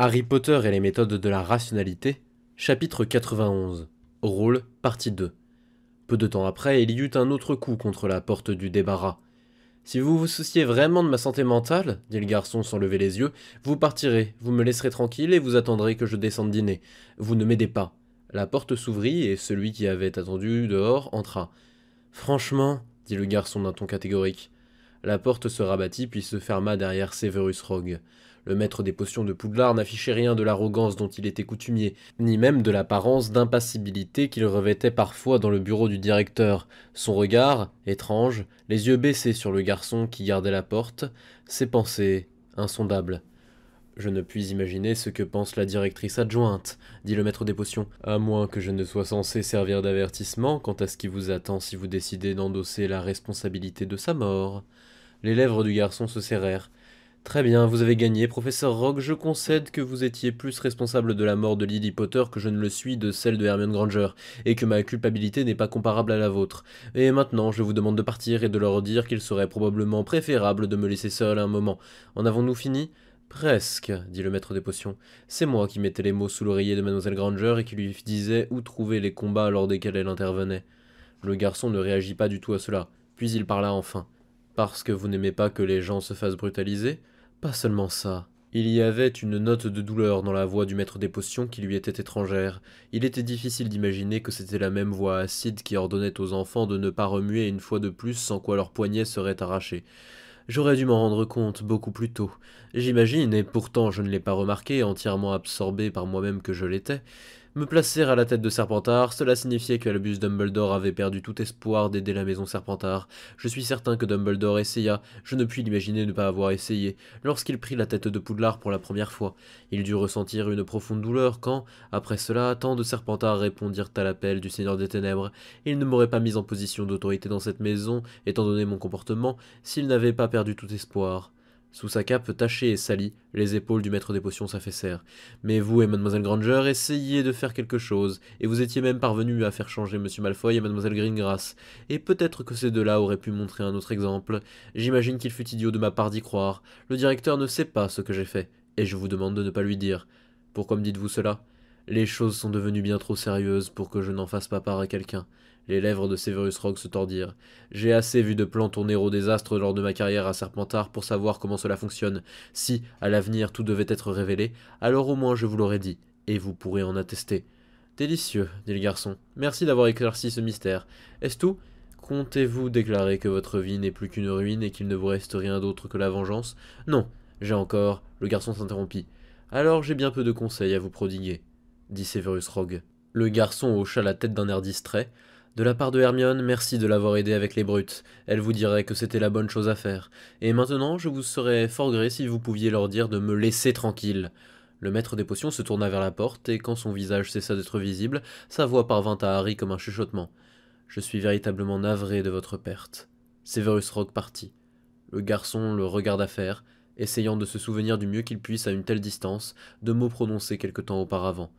Harry Potter et les méthodes de la rationalité, chapitre 91, Rôle, partie 2. Peu de temps après, il y eut un autre coup contre la porte du débarras. Si vous vous souciez vraiment de ma santé mentale, dit le garçon sans lever les yeux, vous partirez, vous me laisserez tranquille et vous attendrez que je descende dîner. Vous ne m'aidez pas. La porte s'ouvrit et celui qui avait attendu dehors entra. Franchement, dit le garçon d'un ton catégorique. La porte se rabattit puis se ferma derrière Severus Rogue. Le maître des potions de Poudlard n'affichait rien de l'arrogance dont il était coutumier, ni même de l'apparence d'impassibilité qu'il revêtait parfois dans le bureau du directeur. Son regard, étrange, les yeux baissés sur le garçon qui gardait la porte, ses pensées, insondables. Je ne puis imaginer ce que pense la directrice adjointe, dit le maître des potions, à moins que je ne sois censé servir d'avertissement quant à ce qui vous attend si vous décidez d'endosser la responsabilité de sa mort. Les lèvres du garçon se serrèrent. Très bien, vous avez gagné, professeur Rogue, je concède que vous étiez plus responsable de la mort de Lily Potter que je ne le suis de celle de Hermione Granger, et que ma culpabilité n'est pas comparable à la vôtre. Et maintenant, je vous demande de partir et de leur dire qu'il serait probablement préférable de me laisser seul un moment. En avons-nous fini ? Presque, dit le maître des potions. C'est moi qui mettais les mots sous l'oreiller de mademoiselle Granger et qui lui disais où trouver les combats lors desquels elle intervenait. Le garçon ne réagit pas du tout à cela, puis il parla enfin. Parce que vous n'aimez pas que les gens se fassent brutaliser ? Pas seulement ça. Il y avait une note de douleur dans la voix du maître des potions qui lui était étrangère. Il était difficile d'imaginer que c'était la même voix acide qui ordonnait aux enfants de ne pas remuer une fois de plus sans quoi leur poignet serait arraché. J'aurais dû m'en rendre compte beaucoup plus tôt. J'imagine, et pourtant je ne l'ai pas remarqué, entièrement absorbé par moi-même que je l'étais. Me placer à la tête de Serpentard, cela signifiait que Albus Dumbledore avait perdu tout espoir d'aider la maison Serpentard. Je suis certain que Dumbledore essaya, je ne puis l'imaginer ne pas avoir essayé, lorsqu'il prit la tête de Poudlard pour la première fois. Il dut ressentir une profonde douleur quand, après cela, tant de Serpentards répondirent à l'appel du Seigneur des Ténèbres. Il ne m'aurait pas mis en position d'autorité dans cette maison, étant donné mon comportement, s'il n'avait pas perdu tout espoir. Sous sa cape tachée et salie, les épaules du maître des potions s'affaissèrent. Mais vous et mademoiselle Granger essayiez de faire quelque chose, et vous étiez même parvenu à faire changer monsieur Malfoy et mademoiselle Greengrass. Et peut-être que ces deux-là auraient pu montrer un autre exemple. J'imagine qu'il fut idiot de ma part d'y croire. Le directeur ne sait pas ce que j'ai fait, et je vous demande de ne pas lui dire. Pourquoi me dites-vous cela ? Les choses sont devenues bien trop sérieuses pour que je n'en fasse pas part à quelqu'un. Les lèvres de Severus Rogue se tordirent. J'ai assez vu de plans tourner au désastre lors de ma carrière à Serpentard pour savoir comment cela fonctionne. Si, à l'avenir, tout devait être révélé, alors au moins je vous l'aurais dit, et vous pourrez en attester. Délicieux, dit le garçon. Merci d'avoir éclairci ce mystère. Est-ce tout ? Comptez-vous déclarer que votre vie n'est plus qu'une ruine et qu'il ne vous reste rien d'autre que la vengeance ? Non, j'ai encore... Le garçon s'interrompit. Alors j'ai bien peu de conseils à vous prodiguer, dit Severus Rogue. Le garçon hocha la tête d'un air distrait. De la part de Hermione, merci de l'avoir aidé avec les brutes. Elle vous dirait que c'était la bonne chose à faire. Et maintenant, je vous serais fort gré si vous pouviez leur dire de me laisser tranquille. Le maître des potions se tourna vers la porte, et quand son visage cessa d'être visible, sa voix parvint à Harry comme un chuchotement. Je suis véritablement navré de votre perte. Severus Rogue partit. Le garçon le regarda faire, essayant de se souvenir du mieux qu'il puisse à une telle distance, de mots prononcés quelque temps auparavant.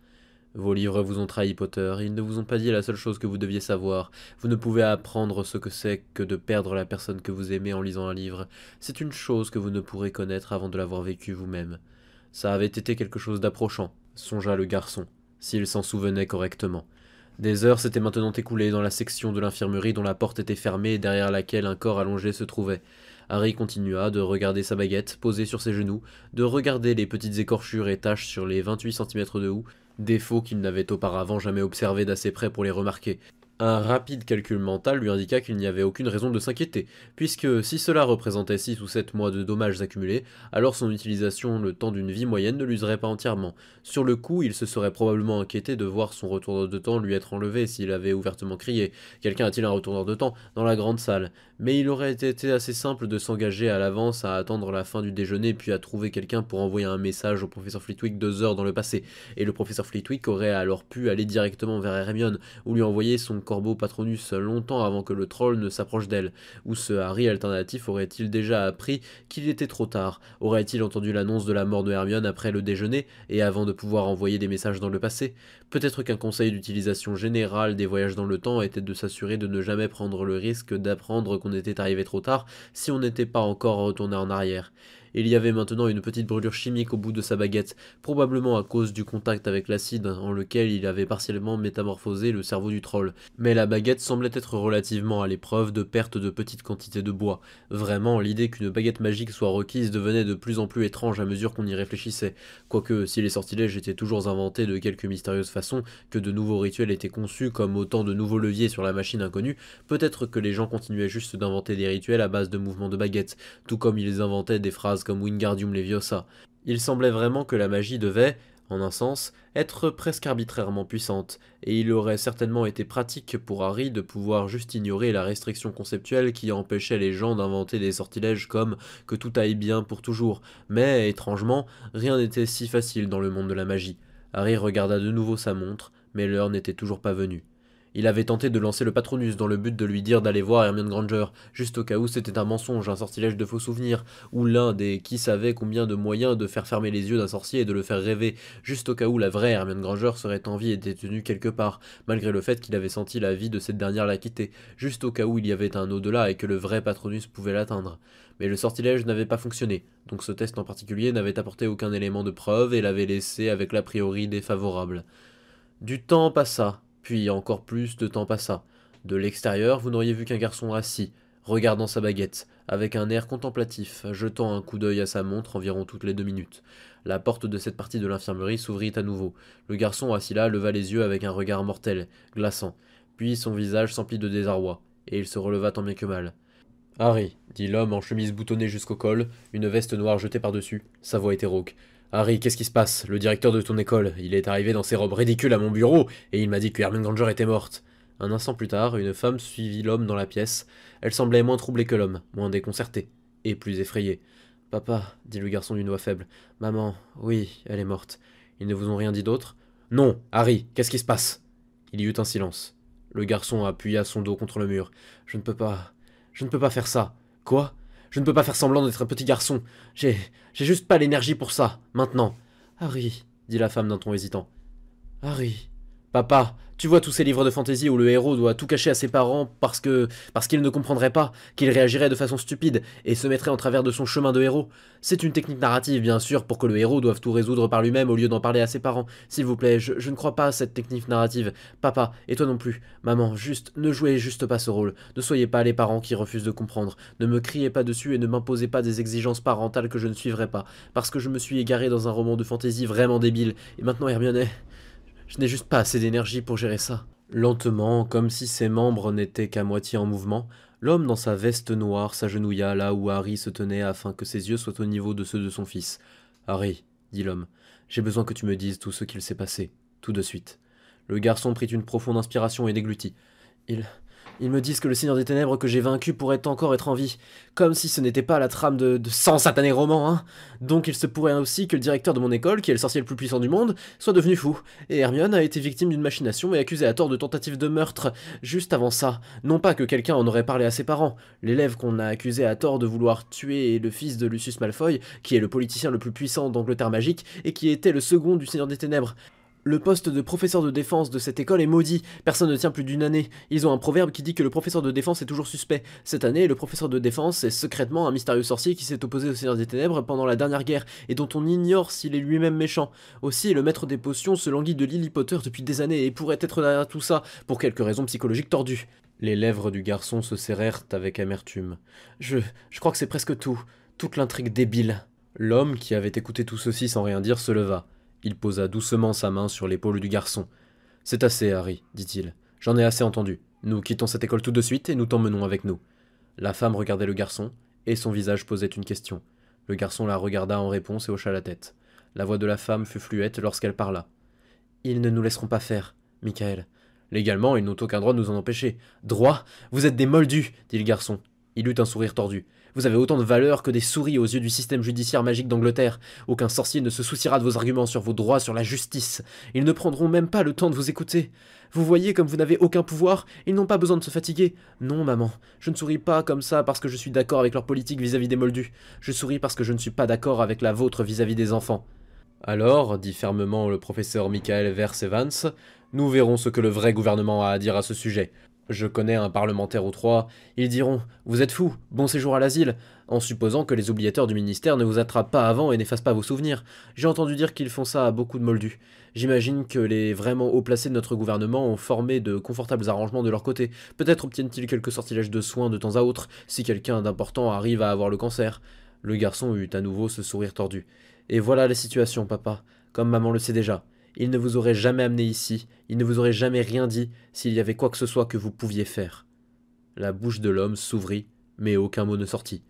Vos livres vous ont trahi, Potter, ils ne vous ont pas dit la seule chose que vous deviez savoir. Vous ne pouvez apprendre ce que c'est que de perdre la personne que vous aimez en lisant un livre. C'est une chose que vous ne pourrez connaître avant de l'avoir vécue vous-même. Ça avait été quelque chose d'approchant, songea le garçon, s'il s'en souvenait correctement. Des heures s'étaient maintenant écoulées dans la section de l'infirmerie dont la porte était fermée et derrière laquelle un corps allongé se trouvait. Harry continua de regarder sa baguette posée sur ses genoux, de regarder les petites écorchures et taches sur les 28 centimètres de houx, défaut qu'il n'avait auparavant jamais observé d'assez près pour les remarquer. Un rapide calcul mental lui indiqua qu'il n'y avait aucune raison de s'inquiéter, puisque si cela représentait 6 ou 7 mois de dommages accumulés, alors son utilisation le temps d'une vie moyenne ne l'userait pas entièrement. Sur le coup, il se serait probablement inquiété de voir son retourneur de temps lui être enlevé s'il avait ouvertement crié « Quelqu'un a-t-il un retourneur de temps ?» dans la grande salle. Mais il aurait été assez simple de s'engager à l'avance à attendre la fin du déjeuner puis à trouver quelqu'un pour envoyer un message au professeur Flitwick 2 heures dans le passé, et le professeur Flitwick aurait alors pu aller directement vers Hermione, ou lui envoyer son corbeau Patronus longtemps avant que le troll ne s'approche d'elle. Ou ce Harry alternatif aurait-il déjà appris qu'il était trop tard? Aurait-il entendu l'annonce de la mort de Hermione après le déjeuner, et avant de pouvoir envoyer des messages dans le passé? Peut-être qu'un conseil d'utilisation générale des voyages dans le temps était de s'assurer de ne jamais prendre le risque d'apprendre qu'on était arrivé trop tard si on n'était pas encore retourné en arrière. et il y avait maintenant une petite brûlure chimique au bout de sa baguette, probablement à cause du contact avec l'acide en lequel il avait partiellement métamorphosé le cerveau du troll. Mais la baguette semblait être relativement à l'épreuve de perte de petites quantités de bois. Vraiment, l'idée qu'une baguette magique soit requise devenait de plus en plus étrange à mesure qu'on y réfléchissait, quoique si les sortilèges étaient toujours inventés de quelque mystérieuse façon, que de nouveaux rituels étaient conçus comme autant de nouveaux leviers sur la machine inconnue, peut-être que les gens continuaient juste d'inventer des rituels à base de mouvements de baguettes, tout comme ils inventaient des phrases comme Wingardium Leviosa. Il semblait vraiment que la magie devait, en un sens, être presque arbitrairement puissante, et il aurait certainement été pratique pour Harry de pouvoir juste ignorer la restriction conceptuelle qui empêchait les gens d'inventer des sortilèges comme que tout aille bien pour toujours, mais étrangement, rien n'était si facile dans le monde de la magie. Harry regarda de nouveau sa montre, mais l'heure n'était toujours pas venue. Il avait tenté de lancer le Patronus dans le but de lui dire d'aller voir Hermione Granger, juste au cas où c'était un mensonge, un sortilège de faux souvenirs, ou l'un des qui savait combien de moyens de faire fermer les yeux d'un sorcier et de le faire rêver, juste au cas où la vraie Hermione Granger serait en vie et détenue quelque part, malgré le fait qu'il avait senti la vie de cette dernière la quitter, juste au cas où il y avait un au-delà et que le vrai Patronus pouvait l'atteindre. Mais le sortilège n'avait pas fonctionné, donc ce test en particulier n'avait apporté aucun élément de preuve et l'avait laissé avec l'a priori défavorable. Du temps passa. Puis encore plus de temps passa. De l'extérieur, vous n'auriez vu qu'un garçon assis, regardant sa baguette, avec un air contemplatif, jetant un coup d'œil à sa montre environ toutes les 2 minutes. La porte de cette partie de l'infirmerie s'ouvrit à nouveau. Le garçon assis là leva les yeux avec un regard mortel, glaçant. Puis son visage s'emplit de désarroi, et il se releva tant bien que mal. « Harry, dit l'homme en chemise boutonnée jusqu'au col, une veste noire jetée par-dessus. Sa voix était rauque. Harry, qu'est-ce qui se passe? Le directeur de ton école, il est arrivé dans ses robes ridicules à mon bureau, et il m'a dit que Hermione Granger était morte. » Un instant plus tard, une femme suivit l'homme dans la pièce. Elle semblait moins troublée que l'homme, moins déconcertée, et plus effrayée. « Papa, dit le garçon d'une voix faible. Maman, oui, elle est morte. Ils ne vous ont rien dit d'autre? Non, Harry, qu'est-ce qui se passe? Il y eut un silence. Le garçon appuya son dos contre le mur. Je ne peux pas faire ça. Quoi? Je ne peux pas faire semblant d'être un petit garçon. J'ai juste pas l'énergie pour ça, maintenant. Harry, dit la femme d'un ton hésitant. Harry. Papa, tu vois tous ces livres de fantaisie où le héros doit tout cacher à ses parents parce qu'ils ne comprendraient pas, qu'il réagirait de façon stupide et se mettrait en travers de son chemin de héros. C'est une technique narrative, bien sûr, pour que le héros doive tout résoudre par lui-même au lieu d'en parler à ses parents. S'il vous plaît, je ne crois pas à cette technique narrative. Papa, et toi non plus. Maman, ne jouez juste pas ce rôle. Ne soyez pas les parents qui refusent de comprendre. Ne me criez pas dessus et ne m'imposez pas des exigences parentales que je ne suivrai pas. Parce que je me suis égaré dans un roman de fantaisie vraiment débile. Et maintenant Hermione... Je n'ai juste pas assez d'énergie pour gérer ça. Lentement, comme si ses membres n'étaient qu'à moitié en mouvement, l'homme dans sa veste noire s'agenouilla là où Harry se tenait afin que ses yeux soient au niveau de ceux de son fils. « Harry, dit l'homme, j'ai besoin que tu me dises tout ce qu'il s'est passé, tout de suite. » Le garçon prit une profonde inspiration et déglutit. Ils me disent que le Seigneur des Ténèbres que j'ai vaincu pourrait encore être en vie, comme si ce n'était pas la trame de 100 satanés romans, hein. Donc il se pourrait aussi que le directeur de mon école, qui est le sorcier le plus puissant du monde, soit devenu fou, et Hermione a été victime d'une machination et accusée à tort de tentative de meurtre, juste avant ça. Non pas que quelqu'un en aurait parlé à ses parents, l'élève qu'on a accusé à tort de vouloir tuer est le fils de Lucius Malfoy, qui est le politicien le plus puissant d'Angleterre magique, et qui était le second du Seigneur des Ténèbres. Le poste de professeur de défense de cette école est maudit, personne ne tient plus d'une année. Ils ont un proverbe qui dit que le professeur de défense est toujours suspect. Cette année, le professeur de défense est secrètement un mystérieux sorcier qui s'est opposé au Seigneur des Ténèbres pendant la dernière guerre, et dont on ignore s'il est lui-même méchant. Aussi, le maître des potions se languit de Lily Potter depuis des années et pourrait être derrière tout ça, pour quelques raisons psychologiques tordues. Les lèvres du garçon se serrèrent avec amertume. Je crois que c'est presque tout. Toute l'intrigue débile. L'homme, qui avait écouté tout ceci sans rien dire, se leva. Il posa doucement sa main sur l'épaule du garçon. « C'est assez, Harry, dit-il. J'en ai assez entendu. Nous quittons cette école tout de suite et nous t'emmenons avec nous. » La femme regardait le garçon, et son visage posait une question. Le garçon la regarda en réponse et hocha la tête. La voix de la femme fut fluette lorsqu'elle parla. « Ils ne nous laisseront pas faire, Michael. Légalement, ils n'ont aucun droit de nous en empêcher. »« Droit? Vous êtes des moldus, dit le garçon. Il eut un sourire tordu. Vous avez autant de valeur que des souris aux yeux du système judiciaire magique d'Angleterre. Aucun sorcier ne se souciera de vos arguments sur vos droits, sur la justice. Ils ne prendront même pas le temps de vous écouter. Vous voyez comme vous n'avez aucun pouvoir, ils n'ont pas besoin de se fatiguer. Non, maman, je ne souris pas comme ça parce que je suis d'accord avec leur politique vis-à-vis des moldus. Je souris parce que je ne suis pas d'accord avec la vôtre vis-à-vis des enfants. Alors, dit fermement le professeur Michael Verse-Evans, nous verrons ce que le vrai gouvernement a à dire à ce sujet. Je connais un parlementaire ou trois, ils diront « Vous êtes fous, bon séjour à l'asile ». en supposant que les oubliateurs du ministère ne vous attrapent pas avant et n'effacent pas vos souvenirs. J'ai entendu dire qu'ils font ça à beaucoup de moldus. J'imagine que les vraiment haut placés de notre gouvernement ont formé de confortables arrangements de leur côté. Peut-être obtiennent-ils quelques sortilèges de soins de temps à autre, si quelqu'un d'important arrive à avoir le cancer. Le garçon eut à nouveau ce sourire tordu. Et voilà la situation, papa. Comme maman le sait déjà. Il ne vous aurait jamais amené ici, il ne vous aurait jamais rien dit s'il y avait quoi que ce soit que vous pouviez faire. La bouche de l'homme s'ouvrit, mais aucun mot ne sortit.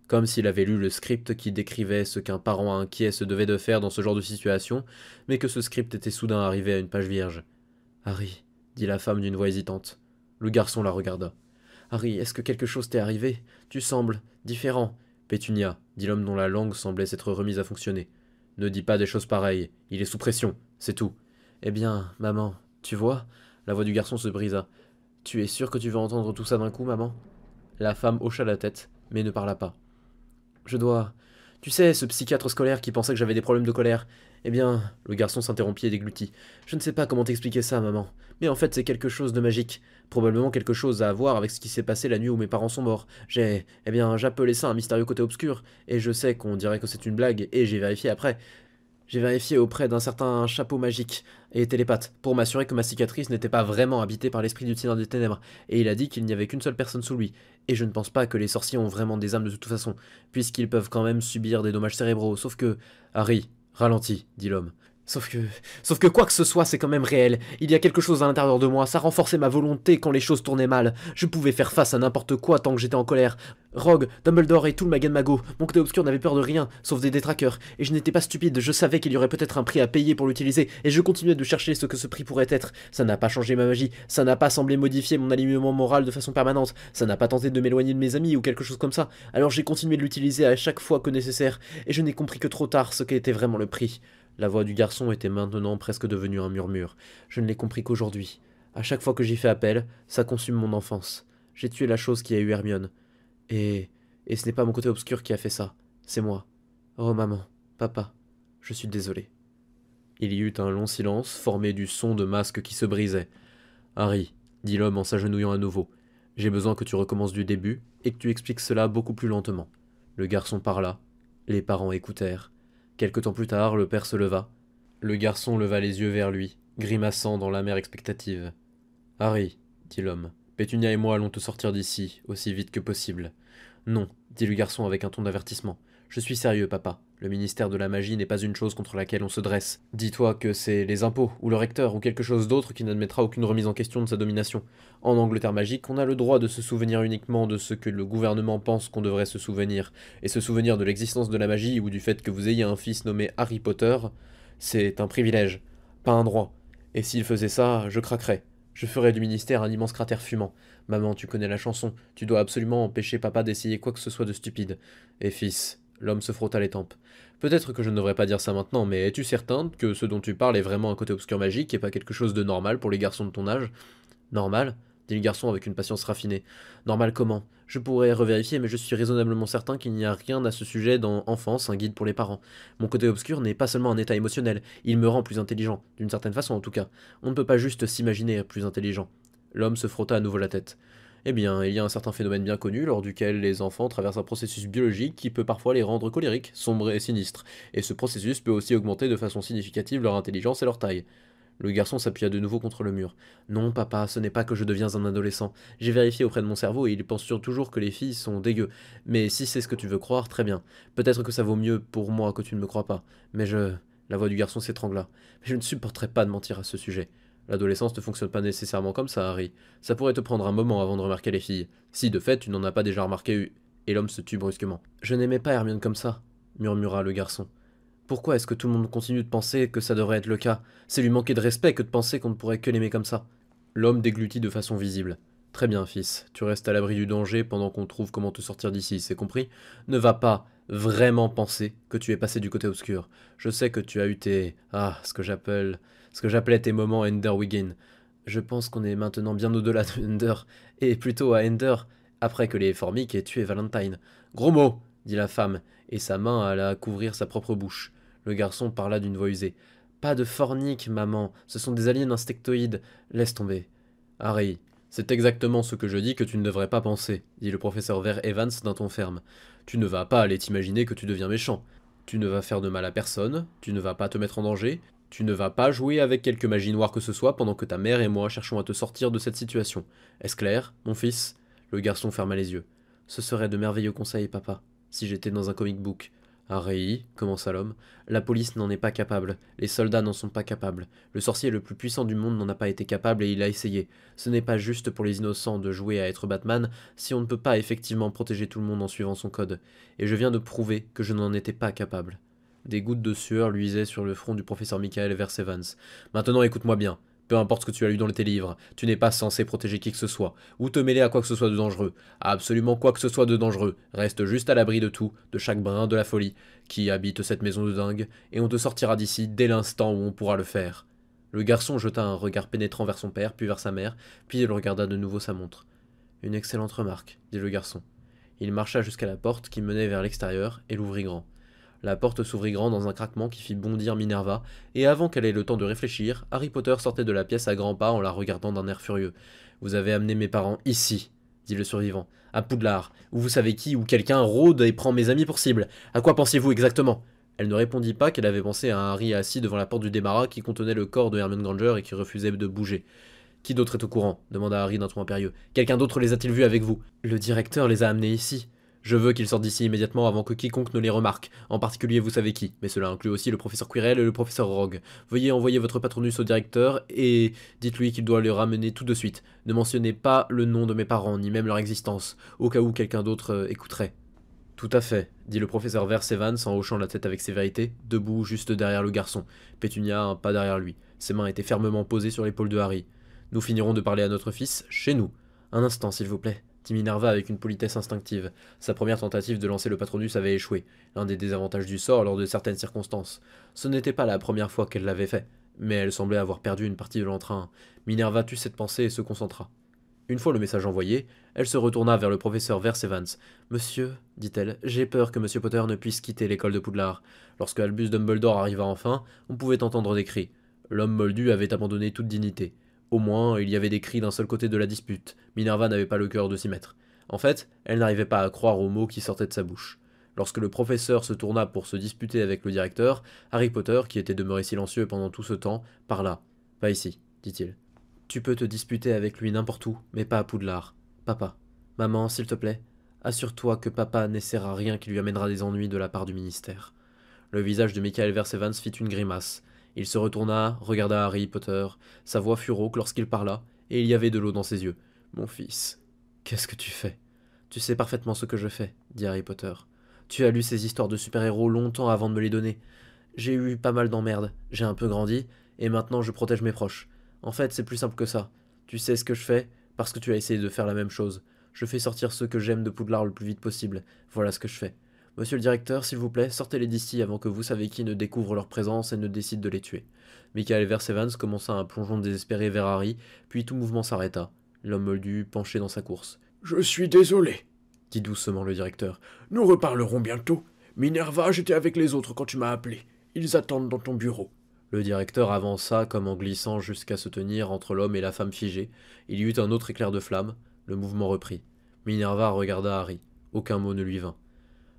Comme s'il avait lu le script qui décrivait ce qu'un parent inquiet se devait de faire dans ce genre de situation, mais que ce script était soudain arrivé à une page vierge. « Harry, » dit la femme d'une voix hésitante. Le garçon la regarda. « Harry, est-ce que quelque chose t'est arrivé? Tu sembles différent. » « Pétunia, » dit l'homme dont la langue semblait s'être remise à fonctionner. « Ne dis pas des choses pareilles, il est sous pression, c'est tout. »« Eh bien, maman, tu vois ?» La voix du garçon se brisa. « Tu es sûre que tu veux entendre tout ça d'un coup, maman ?» La femme hocha la tête, mais ne parla pas. « Je dois... Tu sais, ce psychiatre scolaire qui pensait que j'avais des problèmes de colère. Eh bien... » Le garçon s'interrompit et déglutit. « Je ne sais pas comment t'expliquer ça, maman. Mais en fait, c'est quelque chose de magique. Probablement quelque chose à voir avec ce qui s'est passé la nuit où mes parents sont morts. J'appelais ça un mystérieux côté obscur. Et je sais qu'on dirait que c'est une blague, et j'ai vérifié après. J'ai vérifié auprès d'un certain chapeau magique et télépathe pour m'assurer que ma cicatrice n'était pas vraiment habitée par l'esprit du Tireur des Ténèbres, et il a dit qu'il n'y avait qu'une seule personne sous lui. Et je ne pense pas que les sorciers ont vraiment des âmes de toute façon, puisqu'ils peuvent quand même subir des dommages cérébraux, sauf que... Harry, ralentis, dit l'homme. Sauf que quoi que ce soit, c'est quand même réel. Il y a quelque chose à l'intérieur de moi, ça renforçait ma volonté quand les choses tournaient mal. Je pouvais faire face à n'importe quoi tant que j'étais en colère. Rogue, Dumbledore et tout le Magan-Mago, mon côté obscur n'avait peur de rien, sauf des détraqueurs. Et je n'étais pas stupide, je savais qu'il y aurait peut-être un prix à payer pour l'utiliser, et je continuais de chercher ce que ce prix pourrait être. Ça n'a pas changé ma magie, ça n'a pas semblé modifier mon alignement moral de façon permanente, ça n'a pas tenté de m'éloigner de mes amis ou quelque chose comme ça. Alors j'ai continué de l'utiliser à chaque fois que nécessaire, et je n'ai compris que trop tard ce qu'était vraiment le prix. La voix du garçon était maintenant presque devenue un murmure. Je ne l'ai compris qu'aujourd'hui. À chaque fois que j'y fais appel, ça consume mon enfance. J'ai tué la chose qui a eu Hermione. Et ce n'est pas mon côté obscur qui a fait ça. C'est moi. Oh maman, papa, je suis désolé. Il y eut un long silence, formé du son de masques qui se brisaient. Harry, dit l'homme en s'agenouillant à nouveau, j'ai besoin que tu recommences du début et que tu expliques cela beaucoup plus lentement. Le garçon parla. Les parents écoutèrent. Quelque temps plus tard, le père se leva. Le garçon leva les yeux vers lui, grimaçant dans l'amère expectative. « Harry, dit l'homme, Pétunia et moi allons te sortir d'ici, aussi vite que possible. »« Non, dit le garçon avec un ton d'avertissement. Je suis sérieux, papa. Le ministère de la magie n'est pas une chose contre laquelle on se dresse. Dis-toi que c'est les impôts, ou le recteur, ou quelque chose d'autre qui n'admettra aucune remise en question de sa domination. En Angleterre magique, on a le droit de se souvenir uniquement de ce que le gouvernement pense qu'on devrait se souvenir. Et se souvenir de l'existence de la magie ou du fait que vous ayez un fils nommé Harry Potter, c'est un privilège, pas un droit. Et s'il faisait ça, je craquerais. Je ferais du ministère un immense cratère fumant. Maman, tu connais la chanson, tu dois absolument empêcher papa d'essayer quoi que ce soit de stupide. Et fils, l'homme se frotta les tempes. Peut-être que je ne devrais pas dire ça maintenant, mais es-tu certain que ce dont tu parles est vraiment un côté obscur magique et pas quelque chose de normal pour les garçons de ton âge? Normal, dit le garçon avec une patience raffinée. Normal comment? Je pourrais revérifier, mais je suis raisonnablement certain qu'il n'y a rien à ce sujet dans Enfance, un guide pour les parents. Mon côté obscur n'est pas seulement un état émotionnel, il me rend plus intelligent, d'une certaine façon en tout cas. On ne peut pas juste s'imaginer plus intelligent. L'homme se frotta à nouveau la tête. Eh bien, il y a un certain phénomène bien connu lors duquel les enfants traversent un processus biologique qui peut parfois les rendre colériques, sombres et sinistres, et ce processus peut aussi augmenter de façon significative leur intelligence et leur taille. Le garçon s'appuya de nouveau contre le mur. Non, papa, ce n'est pas que je deviens un adolescent. J'ai vérifié auprès de mon cerveau et il pense toujours que les filles sont dégueu. Mais si c'est ce que tu veux croire, très bien. Peut-être que ça vaut mieux pour moi que tu ne me crois pas. Mais je... La voix du garçon s'étrangla. Mais je ne supporterai pas de mentir à ce sujet. L'adolescence ne fonctionne pas nécessairement comme ça, Harry. Ça pourrait te prendre un moment avant de remarquer les filles. Si, de fait, tu n'en as pas déjà remarqué... Et l'homme se tut brusquement. Je n'aimais pas Hermione comme ça, murmura le garçon. Pourquoi est-ce que tout le monde continue de penser que ça devrait être le cas? C'est lui manquer de respect que de penser qu'on ne pourrait que l'aimer comme ça. L'homme déglutit de façon visible. Très bien, fils, tu restes à l'abri du danger pendant qu'on trouve comment te sortir d'ici, c'est compris? Ne va pas vraiment penser que tu es passé du côté obscur. Je sais que tu as eu tes... ce que j'appelais tes moments Enderwiggin. Je pense qu'on est maintenant bien au-delà de Ender, et plutôt à Ender, après que les Formiques aient tué Valentine. Gros mot, dit la femme, et sa main alla couvrir sa propre bouche. Le garçon parla d'une voix usée. Pas de forniques, maman, ce sont des aliens insectoïdes. Laisse tomber. Harry, C'est exactement ce que je dis que tu ne devrais pas penser, dit le professeur Ver Evans d'un ton ferme. Tu ne vas pas aller t'imaginer que tu deviens méchant. Tu ne vas faire de mal à personne, tu ne vas pas te mettre en danger, tu ne vas pas jouer avec quelque magie noire que ce soit pendant que ta mère et moi cherchons à te sortir de cette situation. Est-ce clair, mon fils? Le garçon ferma les yeux. Ce serait de merveilleux conseils, papa, si j'étais dans un comic book. Harry, commença l'homme, la police n'en est pas capable, les soldats n'en sont pas capables, le sorcier le plus puissant du monde n'en a pas été capable et il a essayé. Ce n'est pas juste pour les innocents de jouer à être Batman si on ne peut pas effectivement protéger tout le monde en suivant son code. Et je viens de prouver que je n'en étais pas capable. Des gouttes de sueur luisaient sur le front du professeur Michael Versevans. Maintenant écoute-moi bien. Peu importe ce que tu as lu dans tes livres, tu n'es pas censé protéger qui que ce soit, ou te mêler à quoi que ce soit de dangereux, à absolument quoi que ce soit de dangereux. Reste juste à l'abri de tout, de chaque brin de la folie, qui habite cette maison de dingue, et on te sortira d'ici dès l'instant où on pourra le faire. Le garçon jeta un regard pénétrant vers son père, puis vers sa mère, puis il regarda de nouveau sa montre. Une excellente remarque, dit le garçon. Il marcha jusqu'à la porte qui menait vers l'extérieur et l'ouvrit grand. La porte s'ouvrit grand dans un craquement qui fit bondir Minerva, et avant qu'elle ait le temps de réfléchir, Harry Potter sortait de la pièce à grands pas en la regardant d'un air furieux. « Vous avez amené mes parents ici, dit le survivant, à Poudlard, où vous savez qui ou quelqu'un rôde et prend mes amis pour cible. À quoi pensez-vous exactement ?» Elle ne répondit pas qu'elle avait pensé à un Harry assis devant la porte du débarras qui contenait le corps de Hermione Granger et qui refusait de bouger. « Qui d'autre est au courant ?» demanda Harry d'un ton impérieux. « Quelqu'un d'autre les a-t-il vus avec vous ?»« Le directeur les a amenés ici. » Je veux qu'ils sortent d'ici immédiatement avant que quiconque ne les remarque, en particulier vous savez qui, mais cela inclut aussi le professeur Quirrell et le professeur Rogue. Veuillez envoyer votre patronus au directeur et dites-lui qu'il doit les ramener tout de suite. Ne mentionnez pas le nom de mes parents, ni même leur existence, au cas où quelqu'un d'autre écouterait. Tout à fait, dit le professeur Verse Evans en hochant la tête avec sévérité, debout juste derrière le garçon, Pétunia un pas derrière lui. Ses mains étaient fermement posées sur l'épaule de Harry. Nous finirons de parler à notre fils chez nous. Un instant, s'il vous plaît, dit Minerva avec une politesse instinctive. Sa première tentative de lancer le patronus avait échoué, l'un des désavantages du sort lors de certaines circonstances. Ce n'était pas la première fois qu'elle l'avait fait, mais elle semblait avoir perdu une partie de l'entrain. Minerva tut cette pensée et se concentra. Une fois le message envoyé, elle se retourna vers le professeur Verse Evans. « Monsieur, dit-elle, j'ai peur que Monsieur Potter ne puisse quitter l'école de Poudlard. » Lorsque Albus Dumbledore arriva enfin, on pouvait entendre des cris. L'homme moldu avait abandonné toute dignité. Au moins, il y avait des cris d'un seul côté de la dispute. Minerva n'avait pas le cœur de s'y mettre. En fait, elle n'arrivait pas à croire aux mots qui sortaient de sa bouche. Lorsque le professeur se tourna pour se disputer avec le directeur, Harry Potter, qui était demeuré silencieux pendant tout ce temps, parla. « Va ici, dit-il. Tu peux te disputer avec lui n'importe où, mais pas à Poudlard. Papa, maman, s'il te plaît, assure-toi que papa n'essaiera rien qui lui amènera des ennuis de la part du ministère. » Le visage de Michael Versevans fit une grimace. Il se retourna, regarda Harry Potter. Sa voix fut rauque lorsqu'il parla, et il y avait de l'eau dans ses yeux. « Mon fils, qu'est-ce que tu fais ?»« Tu sais parfaitement ce que je fais, » dit Harry Potter. « Tu as lu ces histoires de super-héros longtemps avant de me les donner. J'ai eu pas mal d'emmerdes, j'ai un peu grandi, et maintenant je protège mes proches. En fait, c'est plus simple que ça. Tu sais ce que je fais, parce que tu as essayé de faire la même chose. Je fais sortir ceux que j'aime de Poudlard le plus vite possible. Voilà ce que je fais. Monsieur le directeur, s'il vous plaît, sortez-les d'ici avant que vous savez qui ne découvre leur présence et ne décide de les tuer. » Michael Versevans commença un plongeon désespéré vers Harry, puis tout mouvement s'arrêta. L'homme moldu penché dans sa course. « Je suis désolé, dit doucement le directeur. Nous reparlerons bientôt. Minerva, j'étais avec les autres quand tu m'as appelé. Ils attendent dans ton bureau. » Le directeur avança comme en glissant jusqu'à se tenir entre l'homme et la femme figée. Il y eut un autre éclair de flamme. Le mouvement reprit. Minerva regarda Harry. Aucun mot ne lui vint.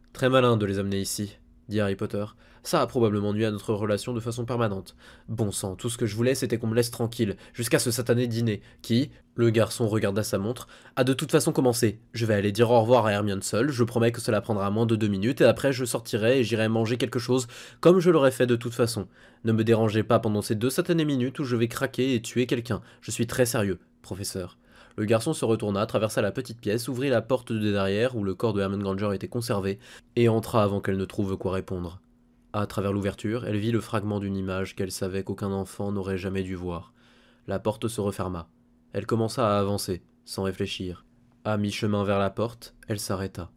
« Très malin de les amener ici, » dit Harry Potter. « Ça a probablement nuit à notre relation de façon permanente. Bon sang, tout ce que je voulais c'était qu'on me laisse tranquille, jusqu'à ce satané dîner, qui, le garçon regarda sa montre, a de toute façon commencé. Je vais aller dire au revoir à Hermione seule, je promets que cela prendra moins de 2 minutes, et après je sortirai et j'irai manger quelque chose, comme je l'aurais fait de toute façon. Ne me dérangez pas pendant ces 2 satanées minutes où je vais craquer et tuer quelqu'un. Je suis très sérieux, professeur. » Le garçon se retourna, traversa la petite pièce, ouvrit la porte de derrière où le corps de Hermione Granger était conservé, et entra avant qu'elle ne trouve quoi répondre. À travers l'ouverture, elle vit le fragment d'une image qu'elle savait qu'aucun enfant n'aurait jamais dû voir. La porte se referma. Elle commença à avancer, sans réfléchir. À mi-chemin vers la porte, elle s'arrêta.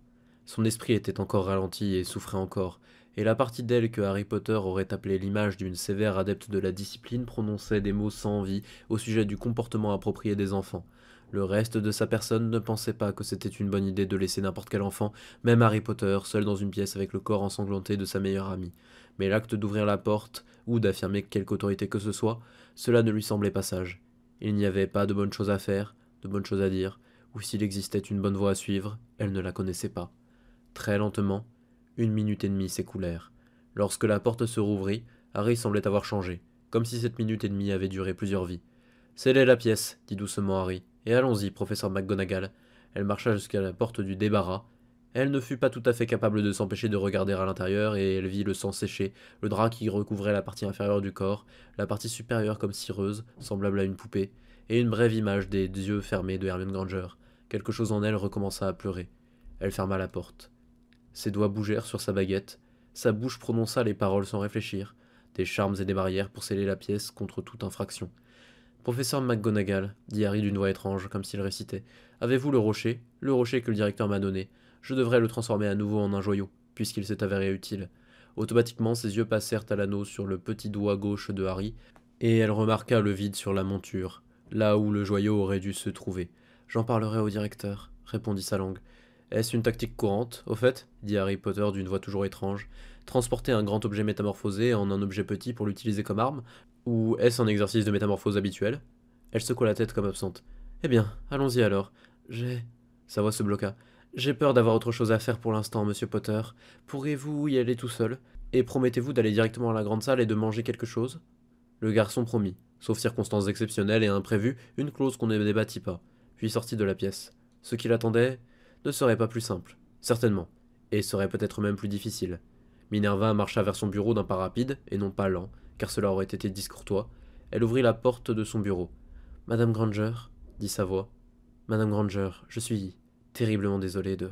Son esprit était encore ralenti et souffrait encore, et la partie d'elle que Harry Potter aurait appelée l'image d'une sévère adepte de la discipline prononçait des mots sans vie au sujet du comportement approprié des enfants. Le reste de sa personne ne pensait pas que c'était une bonne idée de laisser n'importe quel enfant, même Harry Potter, seul dans une pièce avec le corps ensanglanté de sa meilleure amie. Mais l'acte d'ouvrir la porte, ou d'affirmer quelque autorité que ce soit, cela ne lui semblait pas sage. Il n'y avait pas de bonne chose à faire, de bonnes choses à dire, ou s'il existait une bonne voie à suivre, elle ne la connaissait pas. Très lentement, 1 minute et demie s'écoulèrent. Lorsque la porte se rouvrit, Harry semblait avoir changé, comme si cette minute et demie avait duré plusieurs vies. Scellez la pièce, dit doucement Harry, et allons-y, professeur McGonagall. Elle marcha jusqu'à la porte du débarras. Elle ne fut pas tout à fait capable de s'empêcher de regarder à l'intérieur, et elle vit le sang séché, le drap qui recouvrait la partie inférieure du corps, la partie supérieure comme cireuse, semblable à une poupée, et une brève image des yeux fermés de Hermione Granger. Quelque chose en elle recommença à pleurer. Elle ferma la porte. Ses doigts bougèrent sur sa baguette, sa bouche prononça les paroles sans réfléchir, des charmes et des barrières pour sceller la pièce contre toute infraction. Professeur McGonagall, dit Harry d'une voix étrange, comme s'il récitait, avez-vous le rocher que le directeur m'a donné. Je devrais le transformer à nouveau en un joyau, puisqu'il s'est avéré utile. Automatiquement, ses yeux passèrent à l'anneau sur le petit doigt gauche de Harry, et elle remarqua le vide sur la monture, là où le joyau aurait dû se trouver. J'en parlerai au directeur, répondit sa langue. Est-ce une tactique courante, au fait dit Harry Potter d'une voix toujours étrange. Transporter un grand objet métamorphosé en un objet petit pour l'utiliser comme arme, ou est-ce un exercice de métamorphose habituel? Elle secoua la tête comme absente. Eh bien, allons-y alors. J'ai... Sa voix se bloqua. J'ai peur d'avoir autre chose à faire pour l'instant, monsieur Potter. Pourriez-vous y aller tout seul? Et promettez-vous d'aller directement à la grande salle et de manger quelque chose? Le garçon promit, sauf circonstances exceptionnelles et imprévues, une clause qu'on ne débattit pas, puis sortit de la pièce. Ce qui l'attendait ne serait pas plus simple, certainement, et serait peut-être même plus difficile. Minerva marcha vers son bureau d'un pas rapide, et non pas lent, car cela aurait été discourtois. Elle ouvrit la porte de son bureau. Madame Granger, dit sa voix. Madame Granger, je suis terriblement désolé de...